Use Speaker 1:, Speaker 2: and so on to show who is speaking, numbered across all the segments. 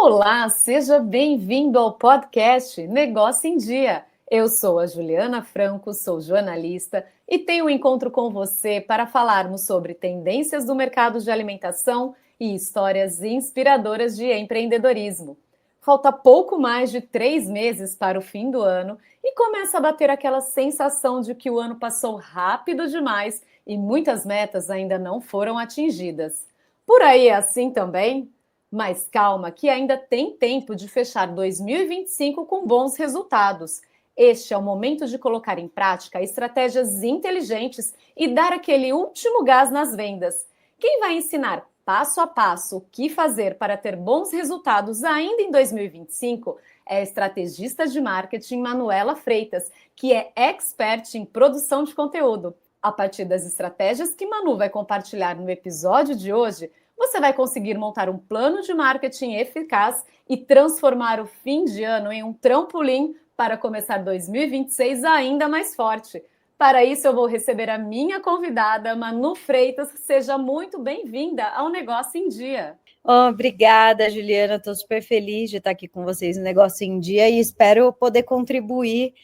Speaker 1: Olá, seja bem-vindo ao podcast Negócio em Dia. Eu sou a Juliana Franco, sou jornalista e tenho um encontro com você para falarmos sobre tendências do mercado de alimentação e histórias inspiradoras de empreendedorismo. Falta pouco mais de 3 meses para o fim do ano e começa a bater aquela sensação de que o ano passou rápido demais e muitas metas ainda não foram atingidas. Por aí é assim também? Mas calma, que ainda tem tempo de fechar 2025 com bons resultados. Este é o momento de colocar em prática estratégias inteligentes e dar aquele último gás nas vendas. Quem vai ensinar passo a passo o que fazer para ter bons resultados ainda em 2025 é a estrategista de marketing Manuela Freitas, que é expert em produção de conteúdo. A partir das estratégias que Manu vai compartilhar no episódio de hoje, você vai conseguir montar um plano de marketing eficaz e transformar o fim de ano em um trampolim para começar 2026 ainda mais forte. Para isso, eu vou receber a minha convidada, Manu Freitas. Seja muito bem-vinda ao Negócio em Dia.
Speaker 2: Obrigada, Juliana. Estou super feliz de estar aqui com vocês no Negócio em Dia e espero poder contribuir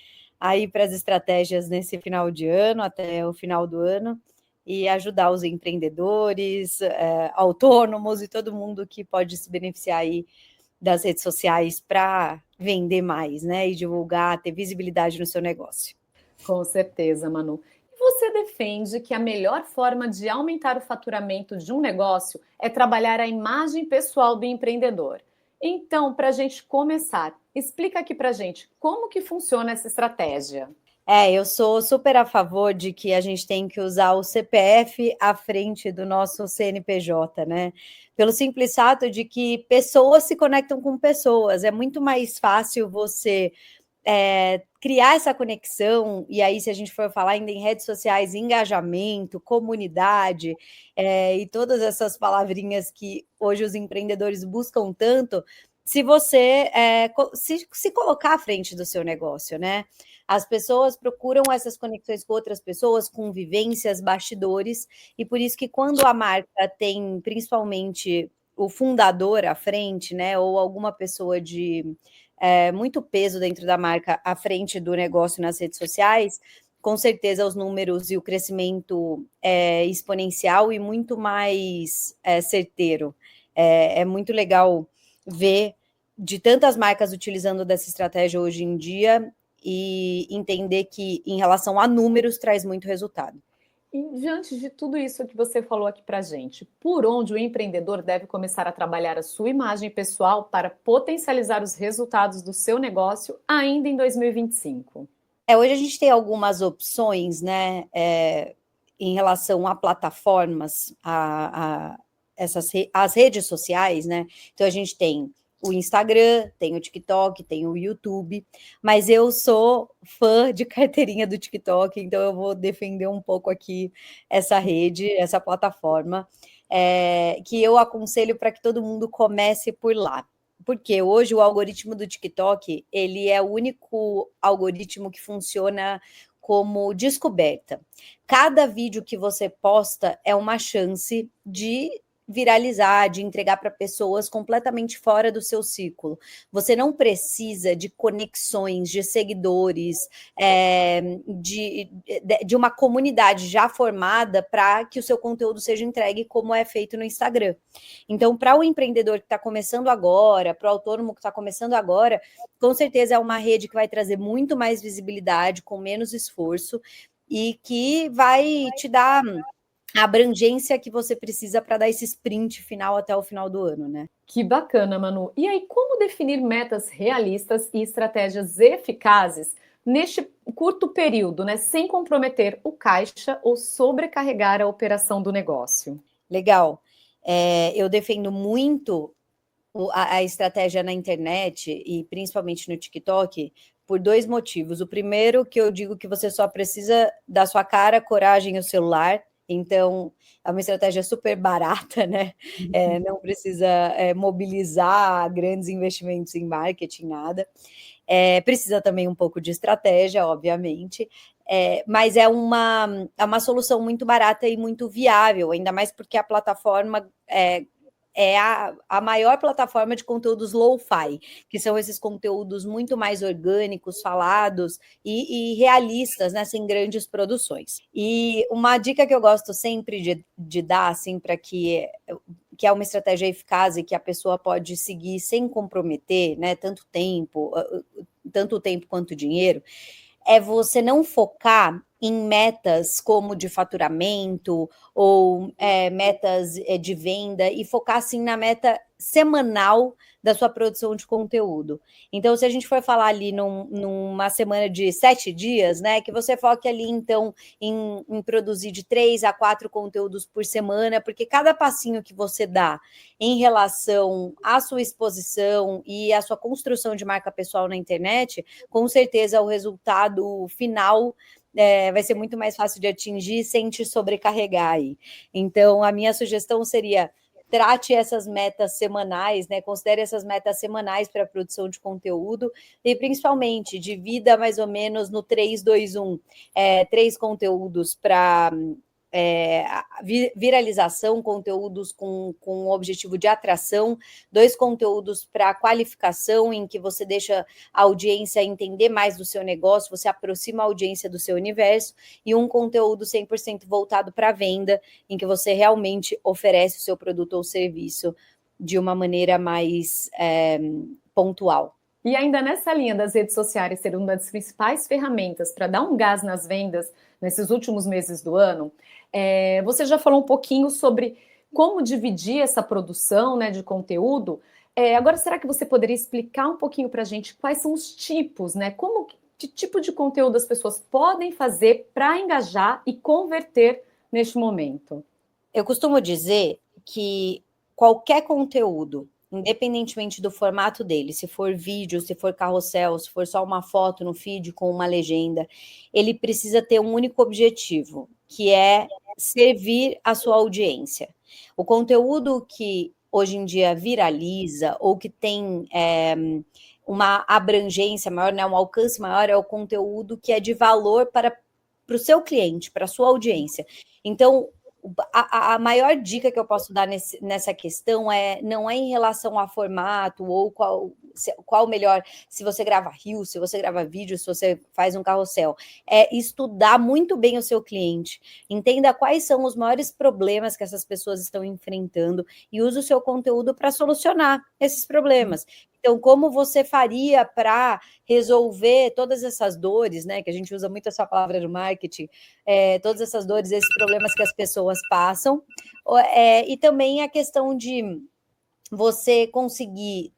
Speaker 2: aí para as estratégias nesse final de ano, até o final do ano, e ajudar os empreendedores, autônomos e todo mundo que pode se beneficiar aí das redes sociais para vender mais, né? E divulgar, ter visibilidade no seu negócio.
Speaker 1: Com certeza, Manu. E você defende que a melhor forma de aumentar o faturamento de um negócio é trabalhar a imagem pessoal do empreendedor. Então, para a gente começar, explica aqui para a gente como que funciona essa estratégia.
Speaker 2: Eu sou super a favor de que a gente tem que usar o CPF à frente do nosso CNPJ, né? Pelo simples fato de que pessoas se conectam com pessoas. É muito mais fácil você criar essa conexão, e aí se a gente for falar ainda em redes sociais, engajamento, comunidade, e todas essas palavrinhas que hoje os empreendedores buscam tanto, se você se colocar à frente do seu negócio, né? As pessoas procuram essas conexões com outras pessoas, com vivências, bastidores, e por isso que quando a marca tem principalmente o fundador à frente, né, ou alguma pessoa de muito peso dentro da marca à frente do negócio nas redes sociais, com certeza os números e o crescimento é exponencial e muito mais certeiro. É muito legal ver de tantas marcas utilizando dessa estratégia hoje em dia e entender que, em relação a números, traz muito resultado.
Speaker 1: E diante de tudo isso que você falou aqui para gente, por onde o empreendedor deve começar a trabalhar a sua imagem pessoal para potencializar os resultados do seu negócio ainda em 2025?
Speaker 2: Hoje a gente tem algumas opções, né, em relação a plataformas, as redes sociais, né? Então a gente tem o Instagram, tem o TikTok, tem o YouTube, mas eu sou fã de carteirinha do TikTok, então eu vou defender um pouco aqui essa rede, essa plataforma, que eu aconselho para que todo mundo comece por lá. Porque hoje o algoritmo do TikTok, ele é o único algoritmo que funciona como descoberta. Cada vídeo que você posta é uma chance de viralizar, de entregar para pessoas completamente fora do seu ciclo. Você não precisa de conexões, de seguidores, de uma comunidade já formada para que o seu conteúdo seja entregue como é feito no Instagram. Então, para o empreendedor que está começando agora, para o autônomo que está começando agora, com certeza é uma rede que vai trazer muito mais visibilidade, com menos esforço, e que vai te dar a abrangência que você precisa para dar esse sprint final até o final do ano, né?
Speaker 1: Que bacana, Manu. E aí, como definir metas realistas e estratégias eficazes neste curto período, né, sem comprometer o caixa ou sobrecarregar a operação do negócio?
Speaker 2: Legal. Eu defendo muito a estratégia na internet e principalmente no TikTok por dois motivos. O primeiro, que eu digo que você só precisa da sua cara, coragem e o celular. Então, é uma estratégia super barata, né? Não precisa mobilizar grandes investimentos em marketing, nada. Precisa também um pouco de estratégia, obviamente, mas é uma solução muito barata e muito viável, ainda mais porque a plataforma é a maior plataforma de conteúdos lo-fi, que são esses conteúdos muito mais orgânicos, falados e realistas, né, sem grandes produções. E uma dica que eu gosto sempre de dar, assim, para que é uma estratégia eficaz e que a pessoa pode seguir sem comprometer, né, tanto tempo quanto dinheiro, é você não focar em metas como de faturamento ou metas de venda e focar assim na meta semanal da sua produção de conteúdo. Então, se a gente for falar ali numa semana de 7 dias, né, que você foque ali, então, em produzir de 3 a 4 conteúdos por semana, porque cada passinho que você dá em relação à sua exposição e à sua construção de marca pessoal na internet, com certeza o resultado final vai ser muito mais fácil de atingir sem te sobrecarregar aí. Então, a minha sugestão seria: trate essas metas semanais, né? Considere essas metas semanais para a produção de conteúdo e, principalmente, divida mais ou menos no 3-2-1, 3 conteúdos para viralização, conteúdos com o objetivo de atração, 2 conteúdos para qualificação, em que você deixa a audiência entender mais do seu negócio, você aproxima a audiência do seu universo, e um conteúdo 100% voltado para venda, em que você realmente oferece o seu produto ou serviço de uma maneira mais pontual.
Speaker 1: E ainda nessa linha das redes sociais ser uma das principais ferramentas para dar um gás nas vendas nesses últimos meses do ano, você já falou um pouquinho sobre como dividir essa produção, né, de conteúdo. Agora, será que você poderia explicar um pouquinho para a gente quais são os tipos, né? Que tipo de conteúdo as pessoas podem fazer para engajar e converter neste momento?
Speaker 2: Eu costumo dizer que qualquer conteúdo, independentemente do formato dele, se for vídeo, se for carrossel, se for só uma foto no feed com uma legenda, ele precisa ter um único objetivo, que é servir a sua audiência. O conteúdo que hoje em dia viraliza ou que tem uma abrangência maior, né, um alcance maior, é o conteúdo que é de valor para o seu cliente, para a sua audiência. Então, a maior dica que eu posso dar nessa questão não é em relação a formato ou qual melhor, se você grava Reels, se você grava vídeo, se você faz um carrossel. É estudar muito bem o seu cliente, entenda quais são os maiores problemas que essas pessoas estão enfrentando e use o seu conteúdo para solucionar esses problemas. Então, como você faria para resolver todas essas dores, né? Que a gente usa muito essa palavra no marketing, todas essas dores, esses problemas que as pessoas passam, e também a questão de você conseguir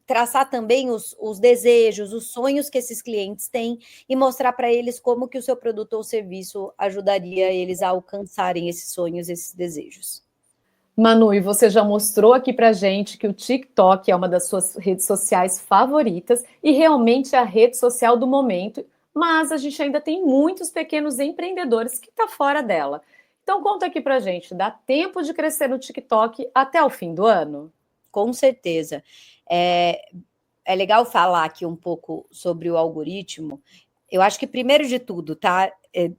Speaker 2: traçar também os desejos, os sonhos que esses clientes têm e mostrar para eles como que o seu produto ou serviço ajudaria eles a alcançarem esses sonhos, esses desejos.
Speaker 1: Manu, e você já mostrou aqui pra gente que o TikTok é uma das suas redes sociais favoritas e realmente é a rede social do momento, mas a gente ainda tem muitos pequenos empreendedores que estão fora dela. Então conta aqui pra gente, dá tempo de crescer no TikTok até o fim do ano?
Speaker 2: Com certeza. É legal falar aqui um pouco sobre o algoritmo. Eu acho que, primeiro de tudo, tá?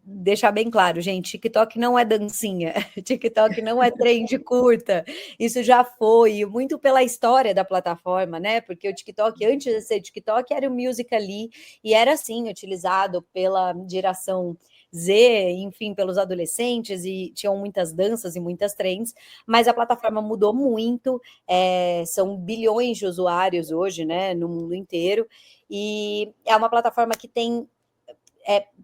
Speaker 2: Deixar bem claro, gente, TikTok não é dancinha, TikTok não é trend curta, isso já foi, muito pela história da plataforma, né? Porque o TikTok, antes de ser TikTok, era o Musical.ly e era, assim, utilizado pela geração Z, enfim, pelos adolescentes, e tinham muitas danças e muitas trends, mas a plataforma mudou muito, são bilhões de usuários hoje, né, no mundo inteiro, e é uma plataforma que tem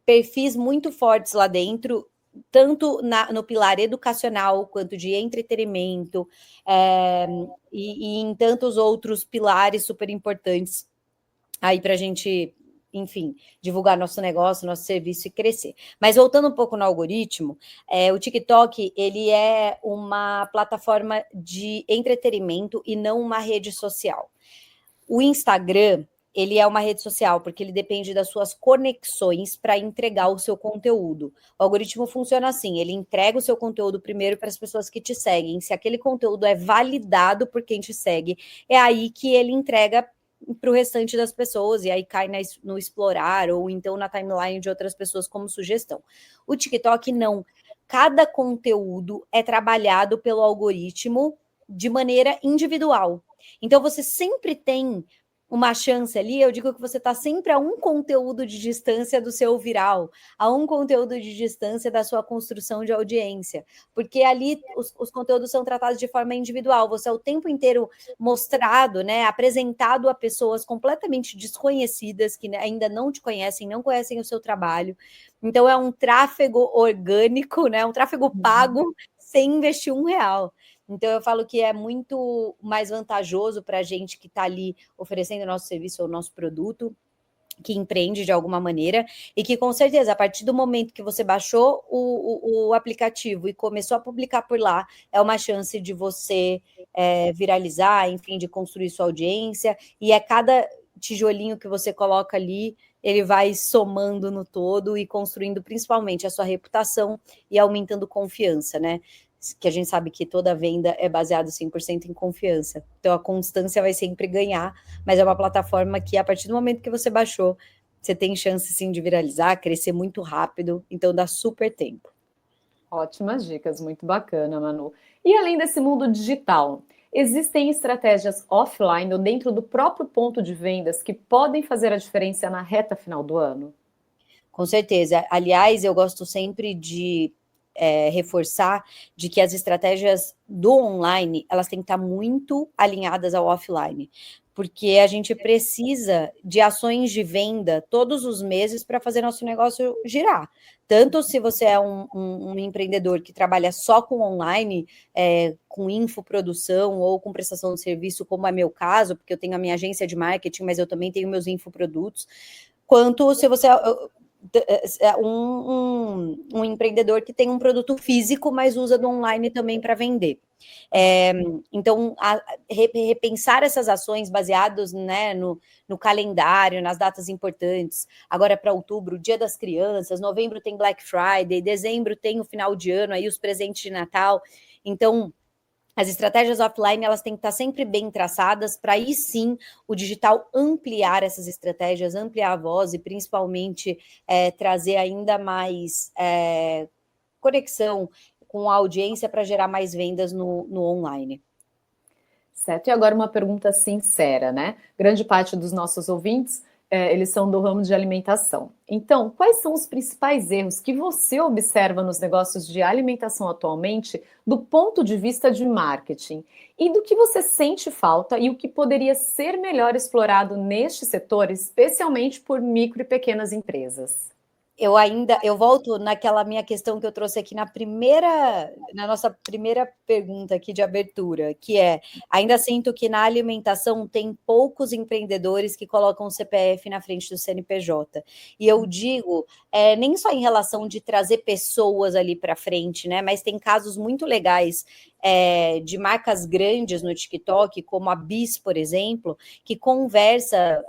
Speaker 2: perfis muito fortes lá dentro, tanto no pilar educacional, quanto de entretenimento, e em tantos outros pilares super importantes aí para a gente, enfim, divulgar nosso negócio, nosso serviço e crescer. Mas voltando um pouco no algoritmo, o TikTok, ele é uma plataforma de entretenimento e não uma rede social. O Instagram, ele é uma rede social, porque ele depende das suas conexões para entregar o seu conteúdo. O algoritmo funciona assim, ele entrega o seu conteúdo primeiro para as pessoas que te seguem. Se aquele conteúdo é validado por quem te segue, é aí que ele entrega para o restante das pessoas, e aí cai no explorar, ou então na timeline de outras pessoas como sugestão. O TikTok não. Cada conteúdo é trabalhado pelo algoritmo de maneira individual. Então, você sempre tem uma chance ali, eu digo que você está sempre a um conteúdo de distância do seu viral, a um conteúdo de distância da sua construção de audiência, porque ali os conteúdos são tratados de forma individual, você é o tempo inteiro mostrado, né, apresentado a pessoas completamente desconhecidas, que ainda não te conhecem, não conhecem o seu trabalho, então é um tráfego orgânico, né, um tráfego pago, sem investir R$1. Então, eu falo que é muito mais vantajoso para a gente que está ali oferecendo o nosso serviço ou o nosso produto, que empreende de alguma maneira, e que, com certeza, a partir do momento que você baixou o aplicativo e começou a publicar por lá, é uma chance de você viralizar, enfim, de construir sua audiência, e cada tijolinho que você coloca ali, ele vai somando no todo e construindo principalmente a sua reputação e aumentando confiança, né? Que a gente sabe que toda venda é baseada 100% em confiança. Então, a constância vai sempre ganhar, mas é uma plataforma que, a partir do momento que você baixou, você tem chance, sim, de viralizar, crescer muito rápido, então dá super tempo.
Speaker 1: Ótimas dicas, muito bacana, Manu. E além desse mundo digital, existem estratégias offline ou dentro do próprio ponto de vendas que podem fazer a diferença na reta final do ano?
Speaker 2: Com certeza. Aliás, eu gosto sempre de reforçar de que as estratégias do online, elas têm que estar muito alinhadas ao offline, porque a gente precisa de ações de venda todos os meses para fazer nosso negócio girar. Tanto se você é um empreendedor que trabalha só com online, com infoprodução ou com prestação de serviço, como é meu caso, porque eu tenho a minha agência de marketing, mas eu também tenho meus infoprodutos, quanto se você é um empreendedor que tem um produto físico, mas usa do online também para vender. Então, repensar essas ações baseadas, né, no calendário, nas datas importantes. Agora, para outubro, Dia das Crianças, novembro tem Black Friday, dezembro tem o final de ano, aí os presentes de Natal. Então, as estratégias offline, elas têm que estar sempre bem traçadas para aí sim o digital ampliar essas estratégias, ampliar a voz e principalmente trazer ainda mais conexão com a audiência para gerar mais vendas no online.
Speaker 1: Certo, e agora uma pergunta sincera, né? Grande parte dos nossos ouvintes, eles são do ramo de alimentação. Então, quais são os principais erros que você observa nos negócios de alimentação atualmente, do ponto de vista de marketing? E do que você sente falta e o que poderia ser melhor explorado neste setor, especialmente por micro e pequenas empresas?
Speaker 2: Eu volto naquela minha questão que eu trouxe aqui na nossa primeira pergunta aqui de abertura, que ainda sinto que na alimentação tem poucos empreendedores que colocam o CPF na frente do CNPJ. E eu digo, nem só em relação de trazer pessoas ali para frente, né? Mas tem casos muito legais de marcas grandes no TikTok, como a Bis, por exemplo, que conversa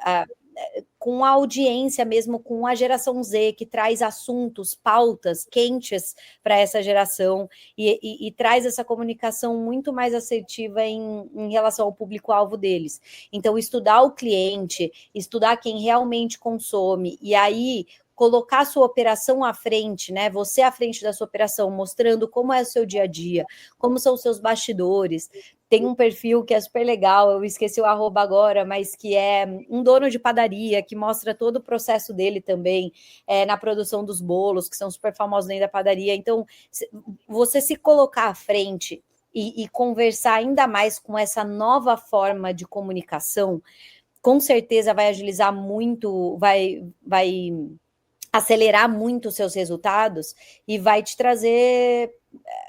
Speaker 2: com a audiência mesmo, com a geração Z, que traz assuntos, pautas quentes para essa geração e traz essa comunicação muito mais assertiva em relação ao público-alvo deles. Então, estudar o cliente, estudar quem realmente consome, e aí colocar a sua operação à frente, né? Você à frente da sua operação, mostrando como é o seu dia a dia, como são os seus bastidores. Tem um perfil que é super legal, eu esqueci o arroba agora, mas que é um dono de padaria, que mostra todo o processo dele também, na produção dos bolos, que são super famosos dentro da padaria. Então, você se colocar à frente e conversar ainda mais com essa nova forma de comunicação, com certeza vai agilizar muito, vai acelerar muito os seus resultados e vai te trazer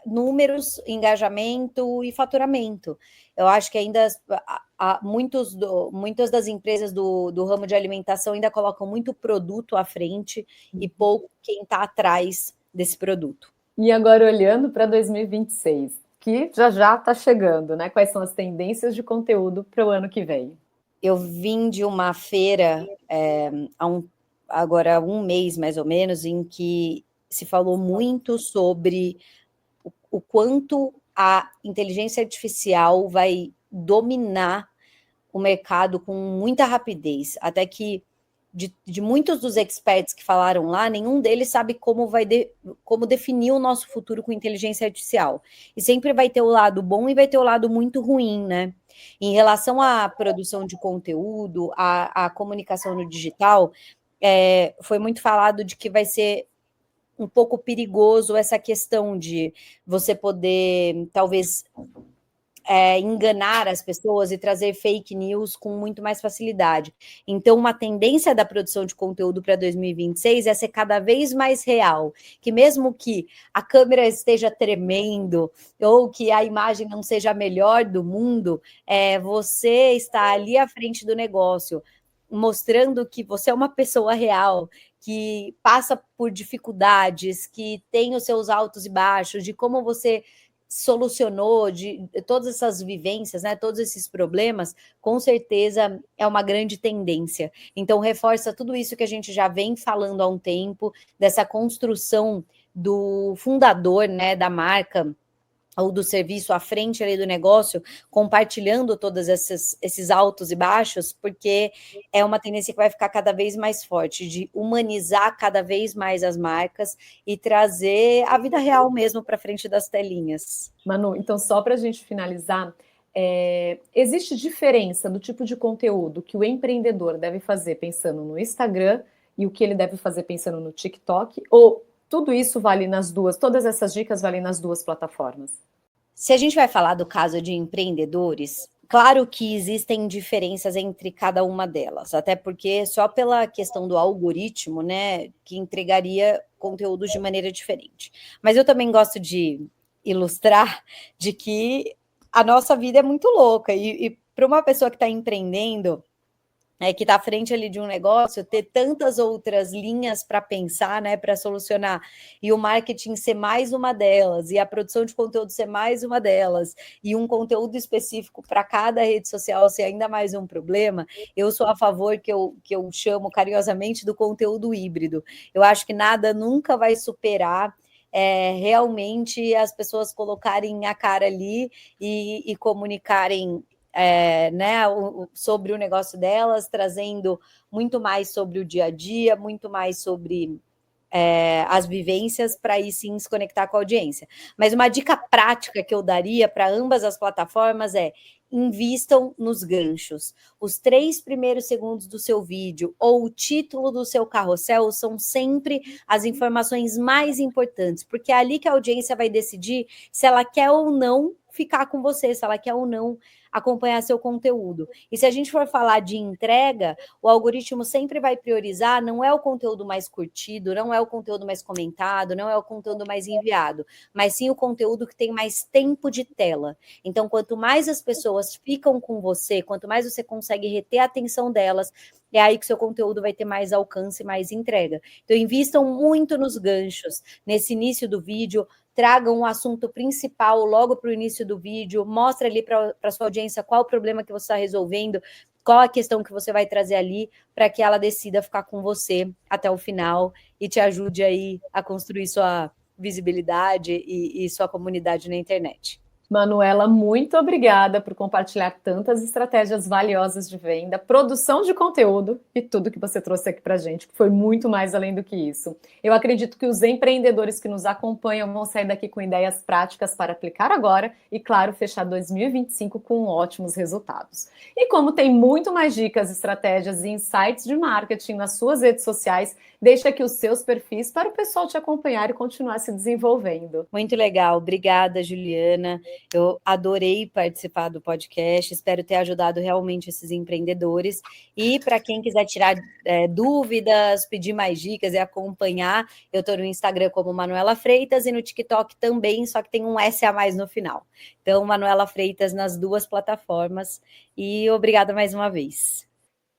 Speaker 2: números, engajamento e faturamento. Eu acho que ainda muitas das empresas do ramo de alimentação ainda colocam muito produto à frente e pouco quem está atrás desse produto.
Speaker 1: E agora olhando para 2026, que já está chegando, né? Quais são as tendências de conteúdo para o ano que vem?
Speaker 2: Eu vim de uma feira agora há um mês mais ou menos, em que se falou muito sobre o quanto a inteligência artificial vai dominar o mercado com muita rapidez, até que de muitos dos experts que falaram lá, nenhum deles sabe como definir o nosso futuro com inteligência artificial. E sempre vai ter o lado bom e vai ter o lado muito ruim, né? Em relação à produção de conteúdo, à comunicação no digital, foi muito falado de que vai ser um pouco perigoso essa questão de você poder, talvez, enganar as pessoas e trazer fake news com muito mais facilidade. Então, uma tendência da produção de conteúdo para 2026 é ser cada vez mais real, que mesmo que a câmera esteja tremendo ou que a imagem não seja a melhor do mundo, você está ali à frente do negócio, mostrando que você é uma pessoa real, que passa por dificuldades, que tem os seus altos e baixos, de como você solucionou, de todas essas vivências, né, todos esses problemas, com certeza é uma grande tendência. Então, reforça tudo isso que a gente já vem falando há um tempo, dessa construção do fundador, né, da marca, ou do serviço à frente ali do negócio, compartilhando todos esses altos e baixos, porque é uma tendência que vai ficar cada vez mais forte, de humanizar cada vez mais as marcas e trazer a vida real mesmo para frente das telinhas.
Speaker 1: Manu, então só para a gente finalizar, existe diferença do tipo de conteúdo que o empreendedor deve fazer pensando no Instagram e o que ele deve fazer pensando no TikTok? Ou tudo isso vale nas duas, todas essas dicas valem nas duas plataformas?
Speaker 2: Se a gente vai falar do caso de empreendedores, claro que existem diferenças entre cada uma delas, até porque só pela questão do algoritmo, né, que entregaria conteúdos de maneira diferente. Mas eu também gosto de ilustrar de que a nossa vida é muito louca e para uma pessoa que está empreendendo, que está à frente ali de um negócio, ter tantas outras linhas para pensar, né, para solucionar, e o marketing ser mais uma delas, e a produção de conteúdo ser mais uma delas, e um conteúdo específico para cada rede social ser ainda mais um problema, eu sou a favor que eu chamo carinhosamente do conteúdo híbrido. Eu acho que nada nunca vai superar realmente as pessoas colocarem a cara ali e comunicarem né, sobre o negócio delas, trazendo muito mais sobre o dia a dia, muito mais sobre as vivências, para aí sim se conectar com a audiência. Mas uma dica prática que eu daria para ambas as plataformas é: invistam nos ganchos. Os 3 primeiros segundos do seu vídeo ou o título do seu carrossel são sempre as informações mais importantes, porque é ali que a audiência vai decidir se ela quer ou não ficar com você, se ela quer ou não acompanhar seu conteúdo. E se a gente for falar de entrega, o algoritmo sempre vai priorizar, não é o conteúdo mais curtido, não é o conteúdo mais comentado, não é o conteúdo mais enviado, mas sim o conteúdo que tem mais tempo de tela. Então, quanto mais as pessoas ficam com você, quanto mais você consegue reter a atenção delas, é aí que seu conteúdo vai ter mais alcance, mais entrega. Então, invistam muito nos ganchos, nesse início do vídeo, tragam um assunto principal logo para o início do vídeo, mostra ali para a sua audiência qual o problema que você está resolvendo, qual a questão que você vai trazer ali, para que ela decida ficar com você até o final e te ajude aí a construir sua visibilidade e sua comunidade na internet.
Speaker 1: Manuela, muito obrigada por compartilhar tantas estratégias valiosas de venda, produção de conteúdo e tudo que você trouxe aqui para a gente, que foi muito mais além do que isso. Eu acredito que os empreendedores que nos acompanham vão sair daqui com ideias práticas para aplicar agora e, claro, fechar 2025 com ótimos resultados. E como tem muito mais dicas, estratégias e insights de marketing nas suas redes sociais, deixa aqui os seus perfis para o pessoal te acompanhar e continuar se desenvolvendo.
Speaker 2: Muito legal, obrigada, Juliana. Eu adorei participar do podcast, espero ter ajudado realmente esses empreendedores. E para quem quiser tirar dúvidas, pedir mais dicas e acompanhar, eu estou no Instagram como Manuela Freitas e no TikTok também, só que tem um S a mais no final. Então, Manuela Freitas nas duas plataformas. E obrigada mais uma vez.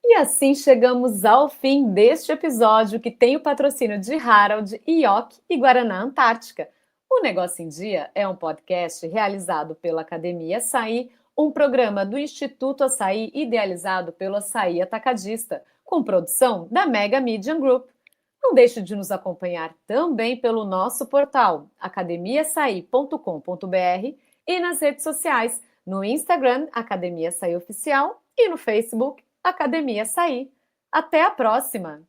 Speaker 1: E assim chegamos ao fim deste episódio, que tem o patrocínio de Harald, IOC e Guaraná Antártica. O Negócio em Dia é um podcast realizado pela Academia Açaí, um programa do Instituto Açaí idealizado pelo Açaí Atacadista, com produção da Mega Media Group. Não deixe de nos acompanhar também pelo nosso portal academiaaçaí.com.br e nas redes sociais, no Instagram Academia Açaí Oficial e no Facebook Academia Açaí. Até a próxima!